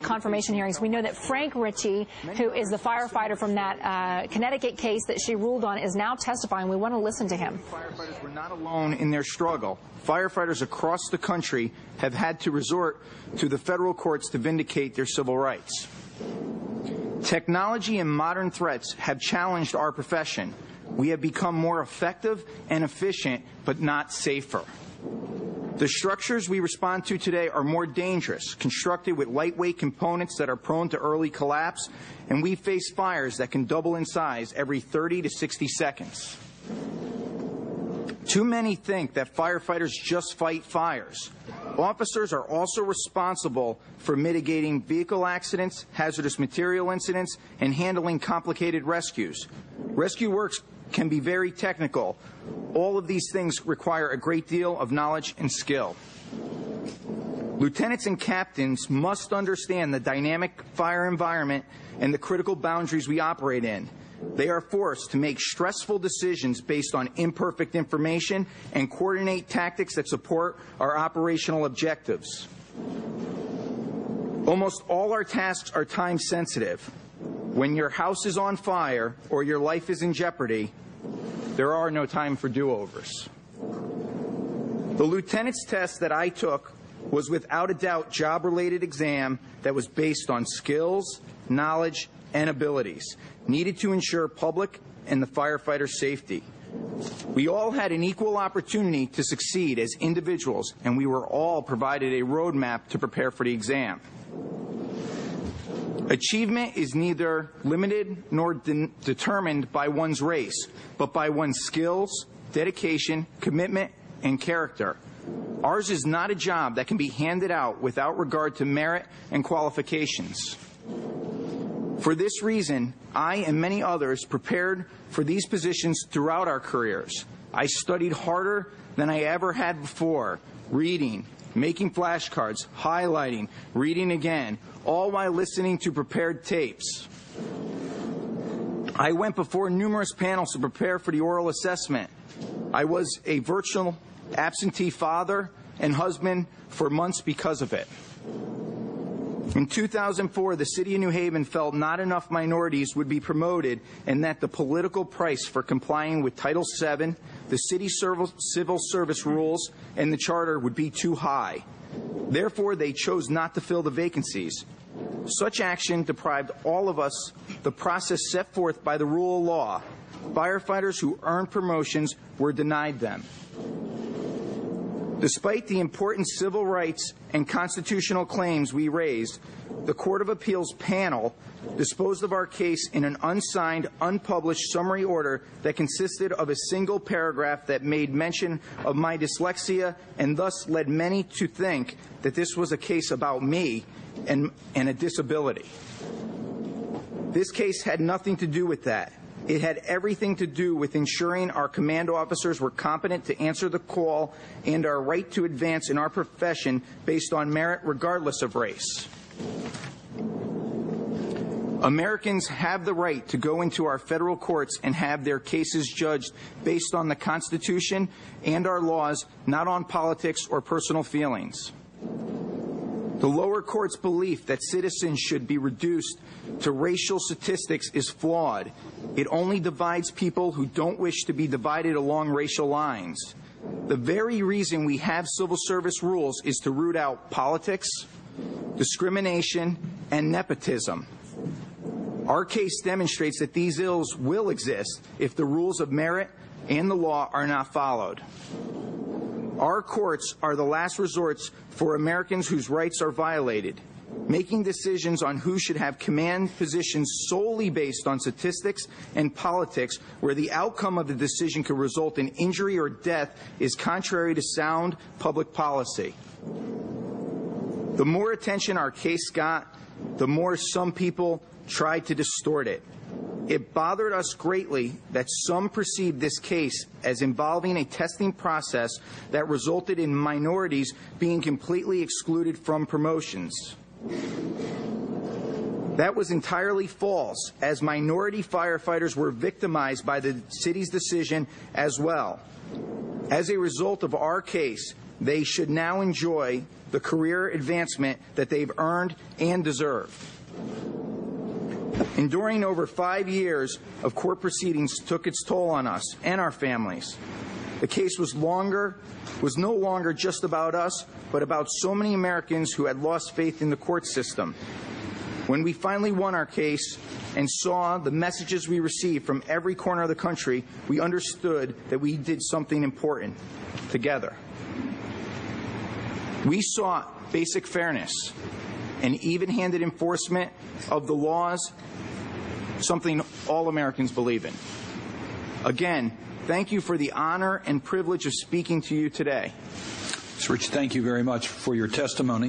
confirmation hearings. We know that Frank Ricci, who is the firefighter from that Connecticut case that she ruled on, is now testifying. We want to listen to him. Firefighters were not alone in their struggle. Firefighters across the country have had to resort to the federal courts to vindicate their civil rights. Technology and modern threats have challenged our profession. We have become more effective and efficient, but not safer. The structures we respond to today are more dangerous, constructed with lightweight components that are prone to early collapse, and we face fires that can double in size every 30 to 60 seconds. Too many think that firefighters just fight fires. Officers are also responsible for mitigating vehicle accidents, hazardous material incidents, and handling complicated rescues. Rescue work can be very technical. All of these things require a great deal of knowledge and skill. Lieutenants and captains must understand the dynamic fire environment and the critical boundaries we operate in. They are forced to make stressful decisions based on imperfect information and coordinate tactics that support our operational objectives. Almost all our tasks are time sensitive. When your house is on fire or your life is in jeopardy, there are no time for do-overs. The lieutenant's test that I took was without a doubt job-related exam that was based on skills, knowledge, and abilities needed to ensure public and the firefighter safety. We all had an equal opportunity to succeed as individuals, and we were all provided a roadmap to prepare for the exam. Achievement is neither limited nor determined by one's race, but by one's skills, dedication, commitment, and character. Ours is not a job that can be handed out without regard to merit and qualifications. For this reason, I and many others prepared for these positions throughout our careers. I studied harder than I ever had before, reading, making flashcards, highlighting, reading again, all while listening to prepared tapes. I went before numerous panels to prepare for the oral assessment. I was a virtual absentee father and husband for months because of it. In 2004, the city of New Haven felt not enough minorities would be promoted and that the political price for complying with Title VII, the city civil service rules, and the charter would be too high. Therefore, they chose not to fill the vacancies. Such action deprived all of us the process set forth by the rule of law. Firefighters who earned promotions were denied them. Despite the important civil rights and constitutional claims we raised, the Court of Appeals panel disposed of our case in an unsigned, unpublished summary order that consisted of a single paragraph that made mention of my dyslexia and thus led many to think that this was a case about me and a disability. This case had nothing to do with that. It had everything to do with ensuring our command officers were competent to answer the call and our right to advance in our profession based on merit regardless of race. Americans have the right to go into our federal courts and have their cases judged based on the Constitution and our laws, not on politics or personal feelings. The lower court's belief that citizens should be reduced to racial statistics is flawed. It only divides people who don't wish to be divided along racial lines. The very reason we have civil service rules is to root out politics, discrimination, and nepotism. Our case demonstrates that these ills will exist if the rules of merit and the law are not followed. Our courts are the last resorts for Americans whose rights are violated. Making decisions on who should have command positions solely based on statistics and politics, where the outcome of the decision could result in injury or death, is contrary to sound public policy. The more attention our case got, the more some people tried to distort it. It bothered us greatly that some perceived this case as involving a testing process that resulted in minorities being completely excluded from promotions. That was entirely false, as minority firefighters were victimized by the city's decision as well. As a result of our case, they should now enjoy the career advancement that they've earned and deserve. Enduring over 5 years of court proceedings took its toll on us and our families. The case was no longer just about us, but about so many Americans who had lost faith in the court system. When we finally won our case and saw the messages we received from every corner of the country, we understood that we did something important together. We sought basic fairness and even-handed enforcement of the laws, something all Americans believe in. Again, thank you for the honor and privilege of speaking to you today. Mr. Ricci, thank you very much for your testimony.